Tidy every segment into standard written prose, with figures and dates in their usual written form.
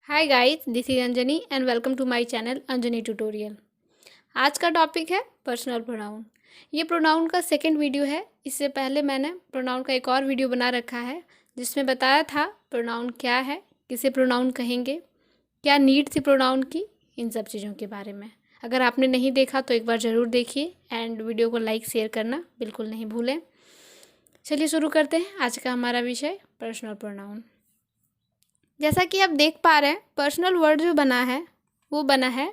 Hi guys, this is Anjani and welcome to my channel Anjani tutorial. आज का topic है personal pronoun. ये pronoun का सेकंड वीडियो है। इससे पहले मैंने प्रोनाउन का एक और वीडियो बना रखा है जिसमें बताया था प्रोनाउन क्या है, किसे प्रोनाउन कहेंगे, क्या नीड थी प्रोनाउन की, इन सब चीज़ों के बारे में। अगर आपने नहीं देखा तो एक बार ज़रूर देखिए एंड वीडियो को लाइक शेयर करना बिल्कुल नहीं भूलें। चलिए शुरू करते हैं आज का हमारा विषय पर्सनल प्रोनाउन। जैसा कि आप देख पा रहे हैं, पर्सनल वर्ड जो बना है वो बना है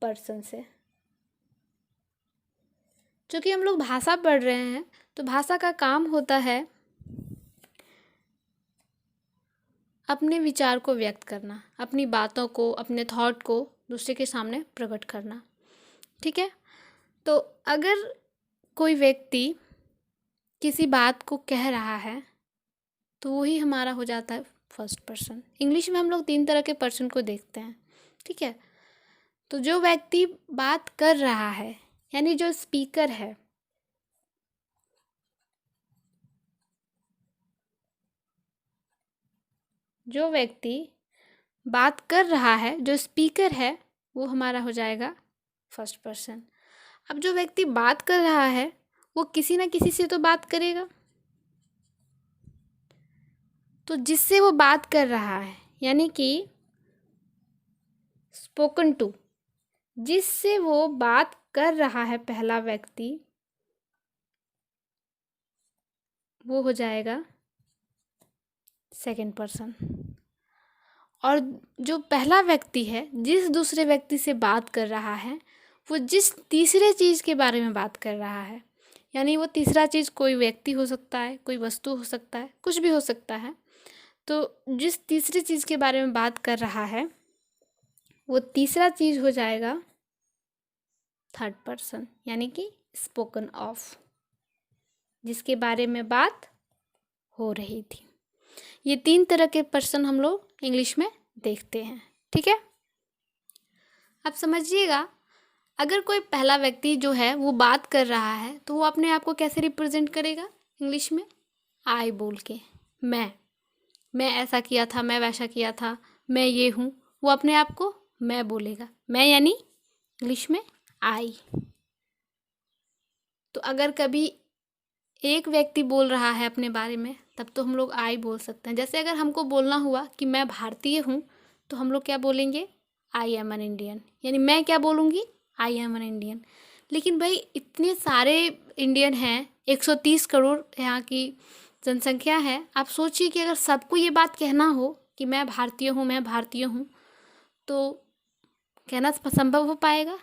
पर्सन से। चूँकि हम लोग भाषा पढ़ रहे हैं तो भाषा का काम होता है अपने विचार को व्यक्त करना, अपनी बातों को, अपने थॉट को दूसरे के सामने प्रकट करना। ठीक है, तो अगर कोई व्यक्ति किसी बात को कह रहा है तो वही हमारा हो जाता है फर्स्ट पर्सन। इंग्लिश में हम लोग 3 तरह के पर्सन को देखते हैं। ठीक है, तो जो व्यक्ति बात कर रहा है यानी जो स्पीकर है, जो व्यक्ति बात कर रहा है, जो स्पीकर है, वो हमारा हो जाएगा फर्स्ट पर्सन। अब जो व्यक्ति बात कर रहा है वो किसी ना किसी से तो बात करेगा, तो जिससे वो बात कर रहा है यानी कि स्पोकन टू, जिससे वो बात कर रहा है पहला व्यक्ति, वो हो जाएगा सेकंड पर्सन। और जो पहला व्यक्ति है जिस दूसरे व्यक्ति से बात कर रहा है, वो जिस तीसरे चीज़ के बारे में बात कर रहा है, यानी वो तीसरा चीज़ कोई व्यक्ति हो सकता है, कोई वस्तु हो सकता है, कुछ भी हो सकता है। तो जिस तीसरी चीज़ के बारे में बात कर रहा है वो तीसरा चीज़ हो जाएगा थर्ड पर्सन, यानी कि स्पोकन ऑफ, जिसके बारे में बात हो रही थी। ये 3 तरह के पर्सन हम लोग इंग्लिश में देखते हैं। ठीक है, अब समझिएगा, अगर कोई पहला व्यक्ति जो है वो बात कर रहा है तो वो अपने आप को कैसे रिप्रेजेंट करेगा इंग्लिश में? आई बोल के, मैं ऐसा किया था, मैं वैसा किया था, मैं ये हूँ। वो अपने आप को मैं बोलेगा, मैं यानी इंग्लिश में आई। तो अगर कभी एक व्यक्ति बोल रहा है अपने बारे में तब तो हम लोग आई बोल सकते हैं। जैसे अगर हमको बोलना हुआ कि मैं भारतीय हूँ तो हम लोग क्या बोलेंगे? I am an Indian. यानी मैं क्या बोलूँगी? I am an Indian. लेकिन भाई इतने सारे इंडियन हैं, 130 करोड़ यहाँ की जनसंख्या है। आप सोचिए कि अगर सबको ये बात कहना हो कि मैं भारतीय हूँ, मैं भारतीय हूँ, तो कहना संभव हो पाएगा?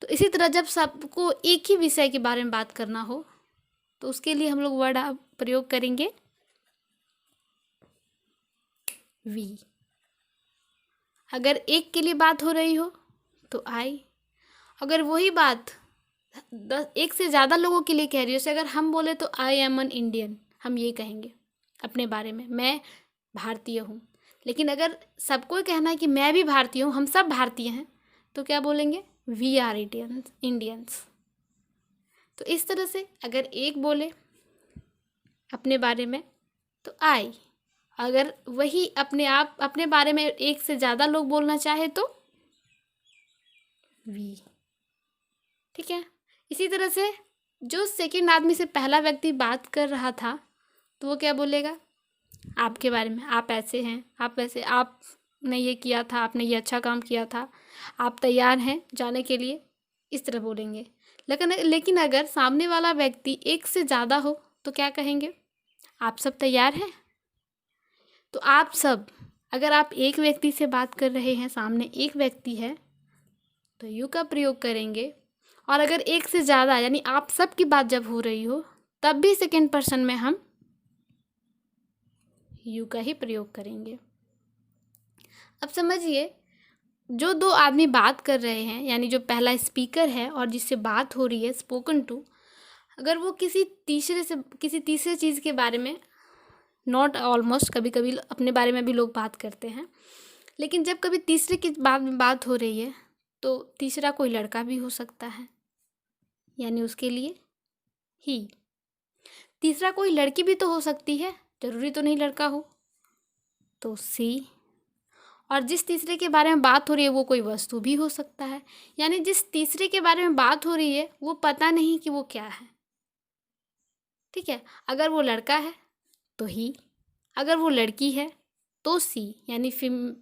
तो इसी तरह जब सबको एक ही विषय के बारे में बात करना हो तो उसके लिए हम लोग वर्ड प्रयोग करेंगे वी। अगर एक के लिए बात हो रही हो तो आई। अगर वही बात एक से ज़्यादा लोगों के लिए कह रही हो, जैसे अगर हम बोले तो आई एम एन इंडियन, हम ये कहेंगे अपने बारे में, मैं भारतीय हूँ। लेकिन अगर सबको कहना है कि मैं भी भारतीय हूँ, हम सब भारतीय हैं, तो क्या बोलेंगे? We are Indians. तो इस तरह से अगर एक बोले अपने बारे में तो आई। अगर वही अपने बारे में एक से ज़्यादा लोग बोलना चाहे तो वी। ठीक है, इसी तरह से जो सेकंड आदमी से पहला व्यक्ति बात कर रहा था तो वो क्या बोलेगा आपके बारे में? आप ऐसे हैं, आप वैसे, आपने ये किया था, आपने ये अच्छा काम किया था, आप तैयार हैं जाने के लिए, इस तरह बोलेंगे। लेकिन अगर सामने वाला व्यक्ति एक से ज़्यादा हो तो क्या कहेंगे? आप सब तैयार हैं? तो आप सब, अगर आप एक व्यक्ति से बात कर रहे हैं, सामने एक व्यक्ति है, तो यू का प्रयोग करेंगे। और अगर एक से ज़्यादा यानी आप सब की बात जब हो रही हो तब भी सेकंड पर्सन में हम यू का ही प्रयोग करेंगे। अब समझिए, जो 2 आदमी बात कर रहे हैं यानी जो पहला स्पीकर है और जिससे बात हो रही है स्पोकन टू, अगर वो किसी तीसरे चीज़ के बारे में, नॉट ऑलमोस्ट, कभी कभी अपने बारे में भी लोग बात करते हैं, लेकिन जब कभी तीसरे की बात हो रही है तो तीसरा कोई लड़का भी हो सकता है, यानी उसके लिए ही। तीसरा कोई लड़की भी तो हो सकती है, ज़रूरी तो नहीं लड़का हो। तो सी। और जिस तीसरे के बारे में बात हो रही है वो कोई वस्तु भी हो सकता है, यानी जिस तीसरे के बारे में बात हो रही है वो पता नहीं कि वो क्या है। ठीक है, अगर वो लड़का है तो ही, अगर वो लड़की है तो सी, यानी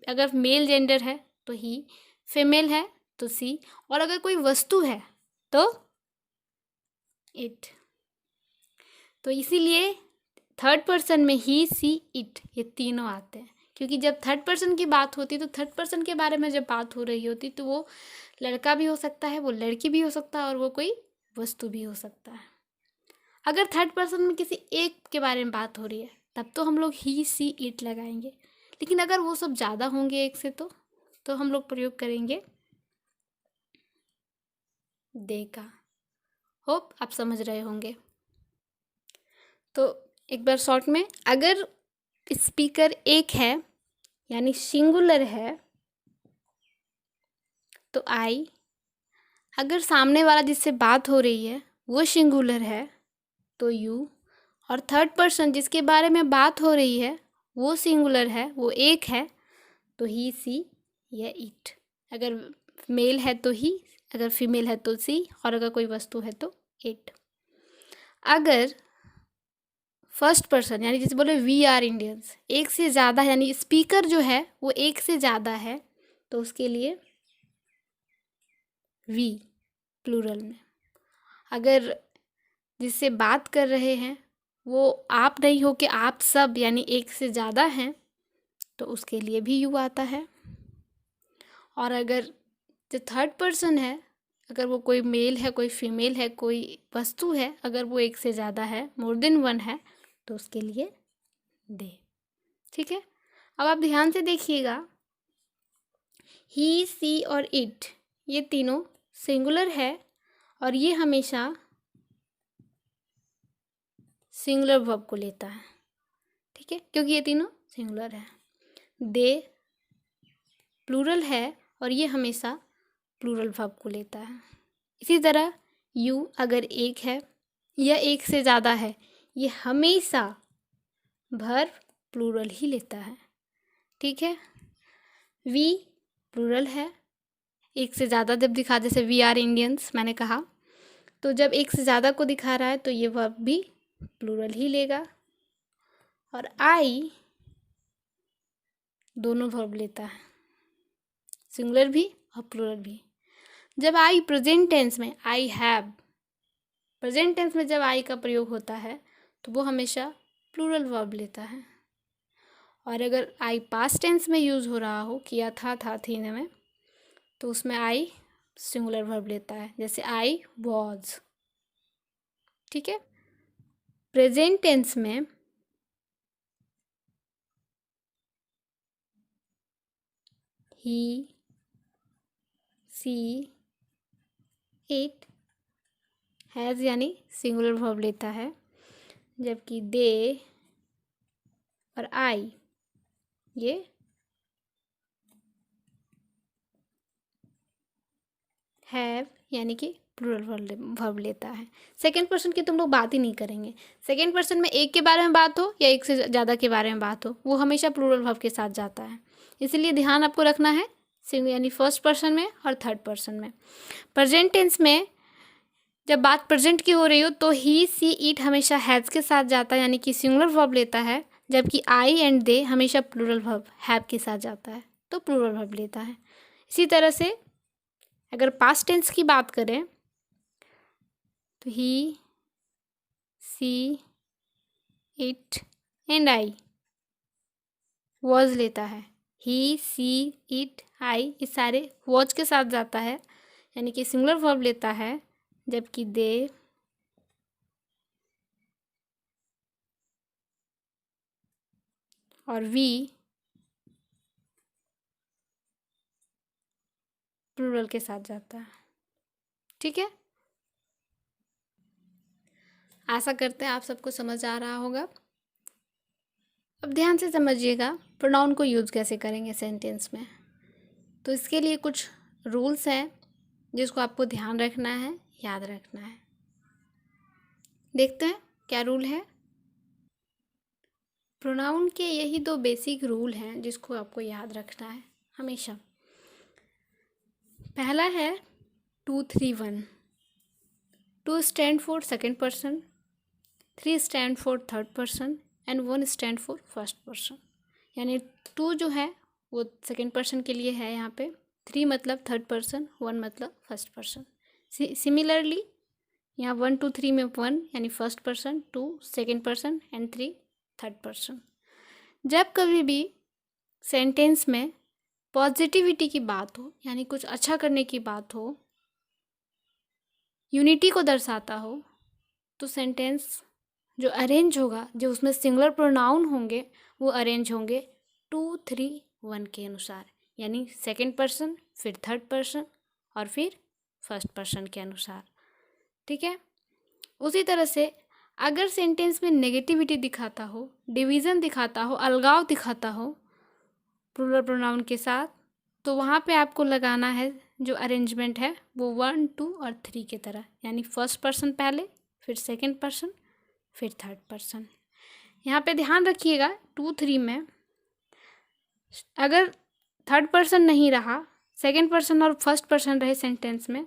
अगर मेल जेंडर है तो ही, फीमेल है तो सी, और अगर कोई वस्तु है तो इट। तो इसीलिए थर्ड पर्सन में ही, सी, इट ये तीनों आते हैं, क्योंकि जब थर्ड पर्सन की बात होती है तो थर्ड पर्सन के बारे में जब बात हो रही होती तो वो लड़का भी हो सकता है, वो लड़की भी हो सकता है, और वो कोई वस्तु भी हो सकता है। अगर थर्ड पर्सन में किसी एक के बारे में बात हो रही है तब तो हम लोग ही, सी, इट लगाएंगे, लेकिन अगर वो सब ज़्यादा होंगे एक से तो हम लोग प्रयोग करेंगे दे का। होप आप समझ रहे होंगे। तो एक बार शॉर्ट में, अगर स्पीकर एक है यानी सिंगुलर है तो आई, अगर सामने वाला जिससे बात हो रही है वो सिंगुलर है तो यू, और थर्ड पर्सन जिसके बारे में बात हो रही है वो सिंगुलर है, वो एक है, तो ही, सी या इट। अगर मेल है तो ही, अगर फीमेल है तो सी, और अगर कोई वस्तु है तो इट। अगर फर्स्ट पर्सन यानी जैसे बोले वी आर इंडियंस, एक से ज़्यादा यानी स्पीकर जो है वो एक से ज़्यादा है, तो उसके लिए वी प्लूरल में। अगर जिससे बात कर रहे हैं वो आप नहीं हो कि आप सब यानी एक से ज़्यादा हैं, तो उसके लिए भी यू आता है। और अगर जो थर्ड पर्सन है, अगर वो कोई मेल है, कोई फीमेल है, कोई वस्तु है, अगर वो एक से ज़्यादा है, मोर देन वन है, तो उसके लिए दे। ठीक है, अब आप ध्यान से देखिएगा, ही, सी और इट ये तीनों सिंगुलर है, और ये हमेशा सिंगुलर वर्ब को लेता है। ठीक है, क्योंकि ये तीनों सिंगुलर है। दे प्लूरल है और ये हमेशा प्लूरल वर्ब को लेता है। इसी तरह यू अगर एक है या एक से ज़्यादा है, ये हमेशा वर्ब प्लूरल ही लेता है। ठीक है, वी प्लूरल है, एक से ज़्यादा जब दिखा, जैसे वी आर इंडियंस मैंने कहा, तो जब एक से ज़्यादा को दिखा रहा है तो ये वर्ब भी प्लूरल ही लेगा। और आई दोनों वर्ब लेता है, सिंगुलर भी और प्लूरल भी। जब आई प्रेजेंट टेंस में, आई हैव, प्रेजेंट टेंस में जब आई का प्रयोग होता है तो वो हमेशा प्लूरल वर्ब लेता है। और अगर आई पास्ट टेंस में यूज़ हो रहा हो, किया था थी में, तो उसमें आई सिंगुलर वर्ब लेता है, जैसे आई वॉज। ठीक है, प्रेजेंट टेंस में ही, सी, इट, हैज़ यानी सिंगुलर वर्ब लेता है, जबकि दे और आई ये हैव यानी कि प्लूरल वर्ब लेता है। सेकेंड पर्सन की तुम लोग बात ही नहीं करेंगे। सेकेंड पर्सन में एक के बारे में बात हो या एक से ज़्यादा के बारे में बात हो, वो हमेशा प्लूरल वर्ब के साथ जाता है। इसलिए ध्यान आपको रखना है सिंगल यानी फर्स्ट पर्सन में और थर्ड पर्सन में। प्रेजेंट टेंस में जब बात प्रेजेंट की हो रही हो तो ही, सी, इट हमेशा हैज़ के साथ जाता है यानी कि सिंगुलर वर्ब लेता है, जबकि आई एंड दे हमेशा प्लूरल वर्ब हैव के साथ जाता है तो प्लूरल वर्ब लेता है। इसी तरह से अगर पास्ट टेंस की बात करें तो ही, सी, इट एंड आई वॉज लेता है। ही, सी, इट, आई ये सारे वॉज के साथ जाता है यानी कि सिंगुलर वर्ब लेता है, जबकि दे और वी प्लूरल के साथ जाता है। ठीक है, आशा करते हैं आप सबको समझ आ रहा होगा। अब ध्यान से समझिएगा प्रोनाउन को यूज़ कैसे करेंगे सेंटेंस में। तो इसके लिए कुछ रूल्स हैं जिसको आपको ध्यान रखना है, याद रखना है। देखते हैं क्या रूल है। प्रोनाउन के यही दो बेसिक रूल हैं जिसको आपको याद रखना है हमेशा। पहला है 2, 3, 1। 2 stand for second person, 3 stand for third person and 1 stand for first person. यानी 2 जो है वो सेकेंड पर्सन के लिए है यहाँ पे, 3 मतलब थर्ड पर्सन, 1 मतलब फर्स्ट पर्सन। सिमिलरली यहाँ 1, 2, 3 में 1 यानी first person, 2 second person and 3 third person. जब कभी भी सेंटेंस में पॉजिटिविटी की बात हो, यानी कुछ अच्छा करने की बात हो, यूनिटी को दर्शाता हो, तो सेंटेंस जो अरेंज होगा, जो उसमें सिंगुलर प्रोनाउन होंगे वो अरेंज होंगे 2, 3, 1 के अनुसार। यानी सेकेंड पर्सन, फिर थर्ड पर्सन और फिर फर्स्ट पर्सन के अनुसार। ठीक है। उसी तरह से अगर सेंटेंस में नेगेटिविटी दिखाता हो, डिवीज़न दिखाता हो, अलगाव दिखाता हो प्लूरल प्रोनाउन के साथ, तो वहाँ पे आपको लगाना है जो अरेंजमेंट है वो 1, 2 और 3 की तरह। यानी फर्स्ट पर्सन पहले, फिर सेकेंड पर्सन, फिर थर्ड पर्सन। यहाँ पे ध्यान रखिएगा 2, 3 में अगर थर्ड पर्सन नहीं रहा, सेकेंड पर्सन और फर्स्ट पर्सन रहे सेंटेंस में,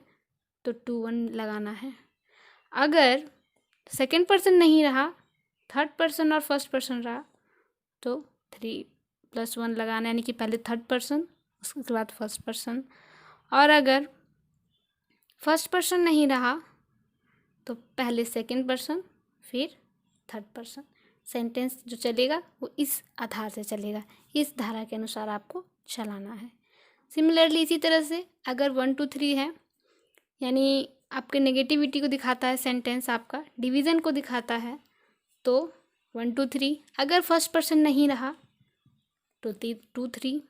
तो 2, 1 लगाना है। अगर सेकेंड पर्सन नहीं रहा, थर्ड पर्सन और फर्स्ट पर्सन रहा, तो 3+1 लगाना, यानी कि पहले थर्ड पर्सन उसके बाद फर्स्ट पर्सन। और अगर फर्स्ट पर्सन नहीं रहा तो पहले सेकेंड पर्सन फिर थर्ड पर्सन। सेंटेंस जो चलेगा वो इस आधार से चलेगा, इस धारा के अनुसार आपको चलाना है। सिमिलरली इसी तरह से अगर 1, 2, 3 है, यानी आपके नेगेटिविटी को दिखाता है सेंटेंस, आपका डिवीज़न को दिखाता है, तो 1, 2, 3। अगर फर्स्ट पर्सन नहीं रहा तो 2, 3।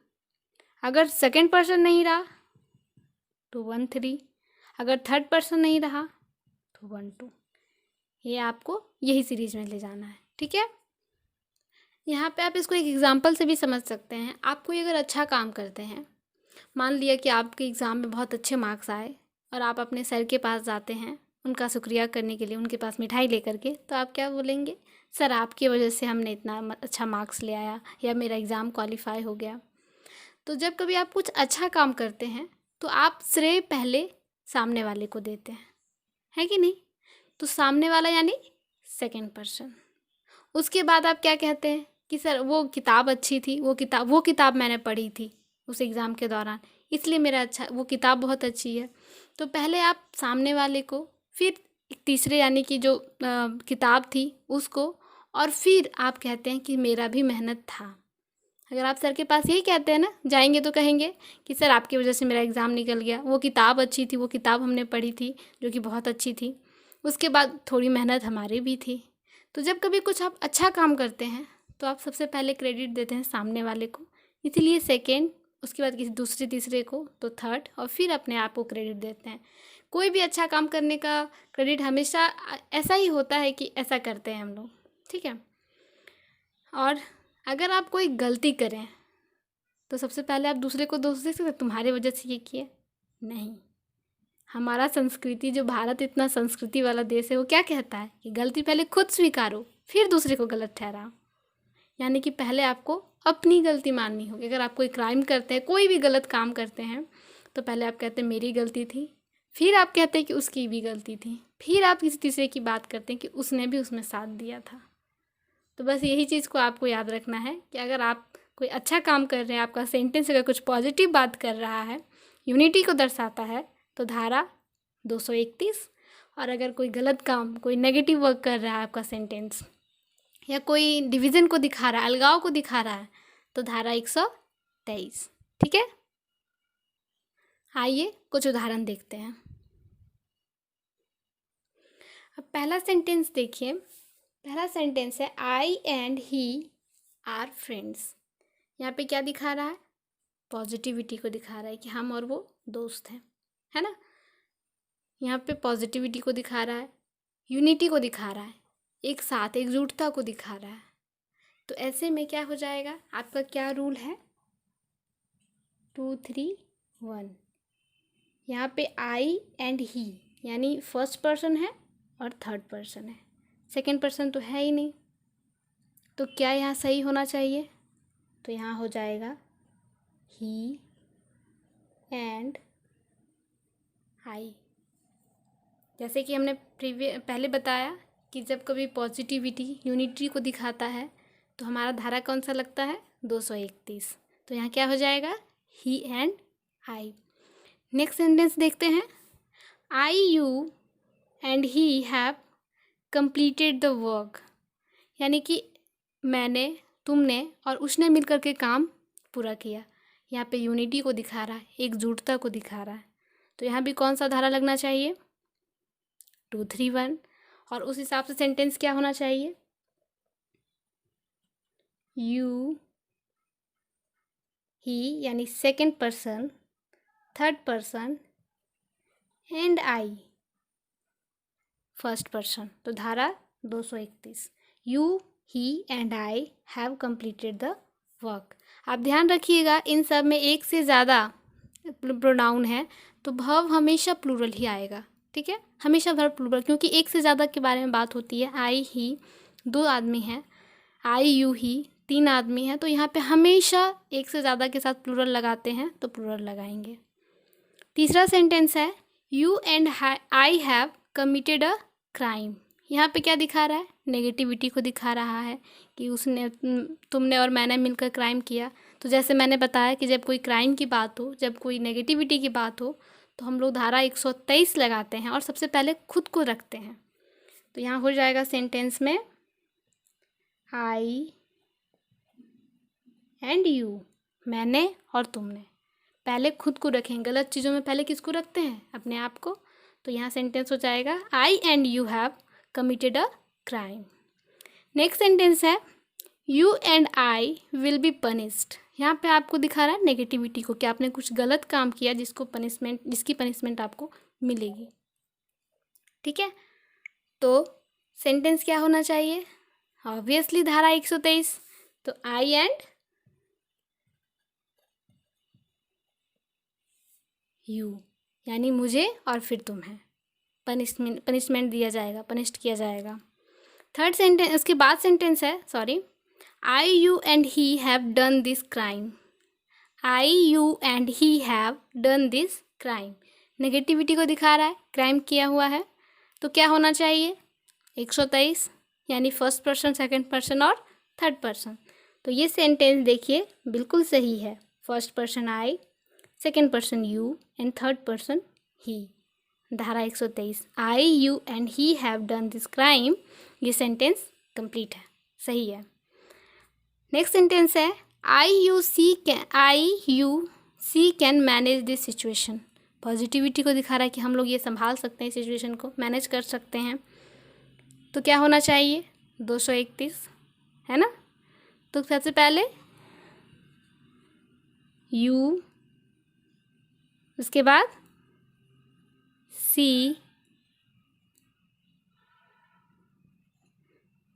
अगर सेकेंड पर्सन नहीं रहा तो 1, 3। अगर थर्ड पर्सन नहीं रहा तो 1, 2। ये आपको यही सीरीज में ले जाना है। ठीक है। यहाँ पे आप इसको एक एग्जांपल से भी समझ सकते हैं। आप कोई अगर अच्छा काम करते हैं, मान लिया कि आपके एग्ज़ाम में बहुत अच्छे मार्क्स आए और आप अपने सर के पास जाते हैं उनका शुक्रिया करने के लिए, उनके पास मिठाई लेकर के, तो आप क्या बोलेंगे? सर आपकी वजह से हमने इतना अच्छा मार्क्स ले आया, या मेरा एग्ज़ाम क्वालिफाई हो गया। तो जब कभी आप कुछ अच्छा काम करते हैं तो आप श्रेय पहले सामने वाले को देते हैं, है कि नहीं? तो सामने वाला यानी सेकेंड पर्सन। उसके बाद आप क्या कहते हैं कि सर वो किताब अच्छी थी, वो किताब मैंने पढ़ी थी उस एग्ज़ाम के दौरान, इसलिए मेरा अच्छा, वो किताब बहुत अच्छी है। तो पहले आप सामने वाले को, फिर तीसरे यानी कि जो किताब थी उसको, और फिर आप कहते हैं कि मेरा भी मेहनत था। अगर आप सर के पास यही कहते हैं ना, जाएंगे तो कहेंगे कि सर आपकी वजह से मेरा एग्ज़ाम निकल गया, वो किताब अच्छी थी, वो किताब हमने पढ़ी थी जो कि बहुत अच्छी थी, उसके बाद थोड़ी मेहनत हमारी भी थी। तो जब कभी कुछ आप अच्छा काम करते हैं तो आप सबसे पहले क्रेडिट देते हैं सामने वाले को, इसीलिए सेकेंड, उसके बाद किसी दूसरे तीसरे को, तो थर्ड, और फिर अपने आप को क्रेडिट देते हैं। कोई भी अच्छा काम करने का क्रेडिट हमेशा ऐसा ही होता है कि ऐसा करते हैं हम लोग। ठीक है। और अगर आप कोई गलती करें तो सबसे पहले आप दूसरे को दोष दे सकते, तुम्हारी वजह से ये किए, नहीं। हमारा संस्कृति, जो भारत इतना संस्कृति वाला देश है, वो क्या कहता है कि गलती पहले खुद स्वीकारो फिर दूसरे को गलत ठहराओ। यानी कि पहले आपको अपनी गलती माननी होगी। अगर आप कोई क्राइम करते हैं, कोई भी गलत काम करते हैं, तो पहले आप कहते हैं मेरी गलती थी, फिर आप कहते हैं कि उसकी भी गलती थी, फिर आप किसी तीसरे की बात करते हैं कि उसने भी उसमें साथ दिया था। तो बस यही चीज़ को आपको याद रखना है कि अगर आप कोई अच्छा काम कर रहे हैं, आपका सेंटेंस अगर कुछ पॉजिटिव बात कर रहा है, यूनिटी को दर्शाता है, तो धारा 231। और अगर कोई गलत काम, कोई नेगेटिव वर्क कर रहा है आपका सेंटेंस, या कोई डिवीज़न को दिखा रहा है, अलगाव को दिखा रहा है, तो धारा 123। ठीक है। आइए कुछ उदाहरण देखते हैं। अब पहला सेंटेंस देखिए। पहला सेंटेंस है आई एंड ही आर फ्रेंड्स। यहाँ पे क्या दिखा रहा है? पॉजिटिविटी को दिखा रहा है कि हम और वो दोस्त हैं, है ना। यहाँ पे पॉजिटिविटी को दिखा रहा है, यूनिटी को दिखा रहा है, एक साथ एकजुटता को दिखा रहा है। तो ऐसे में क्या हो जाएगा? आपका क्या रूल है? 2, 3, 1। यहाँ पे आई एंड ही यानी फर्स्ट पर्सन है और थर्ड पर्सन है, सेकेंड पर्सन तो है ही नहीं। तो क्या यहाँ सही होना चाहिए? तो यहाँ हो जाएगा ही एंड आई। जैसे कि हमने पहले बताया कि जब कभी पॉजिटिविटी यूनिटी को दिखाता है तो हमारा धारा कौन सा लगता है? 231। तो यहाँ क्या हो जाएगा? He and I. Next sentence देखते हैं। I, you and he have completed the work. यानी कि मैंने, तुमने और उसने मिलकर के काम पूरा किया। यहाँ पे यूनिटी को दिखा रहा है, एकजुटता को दिखा रहा है। तो यहाँ भी कौन सा धारा लगना चाहिए? 231। और उस हिसाब से सेंटेंस क्या होना चाहिए? यू, ही यानी second person, third person and I first person. तो धारा 231। You, he and I have completed the work. आप ध्यान रखिएगा इन सब में एक से ज़्यादा प्रोनाउन है तो वर्ब हमेशा प्लूरल ही आएगा। ठीक है, हमेशा वर्ब प्लूरल, क्योंकि एक से ज़्यादा के बारे में बात होती है। आई, ही 2 आदमी हैं, आई, यू, ही 3 आदमी हैं, तो यहाँ पे हमेशा एक से ज़्यादा के साथ प्लूरल लगाते हैं तो प्लूरल लगाएंगे। तीसरा सेंटेंस है you and I have committed a crime. यहाँ पे क्या दिखा रहा है? नेगेटिविटी को दिखा रहा है कि उसने, तुमने और मैंने मिलकर क्राइम किया। तो जैसे मैंने बताया कि जब कोई क्राइम की बात हो, जब कोई नेगेटिविटी की बात हो, तो हम लोग धारा 123 लगाते हैं और सबसे पहले खुद को रखते हैं। तो यहाँ हो जाएगा सेंटेंस में आई एंड यू, मैंने और तुमने। पहले खुद को रखें, गलत चीज़ों में पहले किसको रखते हैं? अपने आप को। तो यहाँ सेंटेंस हो जाएगा I and you have committed a crime. Next sentence है you and I will be punished. यहाँ पे आपको दिखा रहा है नेगेटिविटी को, कि आपने कुछ गलत काम किया जिसकी पनिशमेंट आपको मिलेगी। ठीक है, तो सेंटेंस क्या होना चाहिए? ऑब्वियसली धारा 123। तो आई एंड यू यानी मुझे और फिर तुम्हें पनिशमेंट दिया जाएगा, पनिश्ड किया जाएगा। थर्ड सेंटेंस, उसके बाद सेंटेंस है, sorry, I, you and he have done this crime. I, you and he have done this crime. Negativity को दिखा रहा है, क्राइम किया हुआ है। तो क्या होना चाहिए? 123, यानी फर्स्ट पर्सन, सेकंड पर्सन और थर्ड पर्सन। तो ये सेंटेंस देखिए बिल्कुल सही है। First person I, second person you and third person he. धारा 123 I, you and he have done this crime, ये सेंटेंस कंप्लीट है, सही है। नेक्स्ट सेंटेंस है I, you see can manage this situation. Positivity को दिखा रहा है कि हम लोग ये संभाल सकते हैं, सिचुएशन को मैनेज कर सकते हैं। तो क्या होना चाहिए? 231, है ना। तो सबसे पहले यू, उसके बाद see,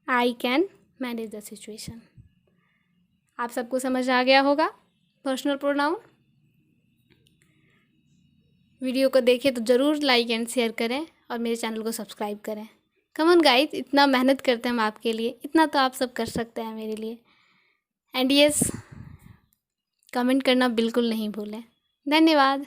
I can manage the situation. आप सबको समझ आ गया होगा पर्सनल प्रोनाउन। वीडियो को देखें तो ज़रूर लाइक एंड शेयर करें और मेरे चैनल को सब्सक्राइब करें। कम ऑन गाइस, इतना मेहनत करते हैं हम आपके लिए, इतना तो आप सब कर सकते हैं मेरे लिए। एंड यस, कमेंट करना बिल्कुल नहीं भूलें। धन्यवाद।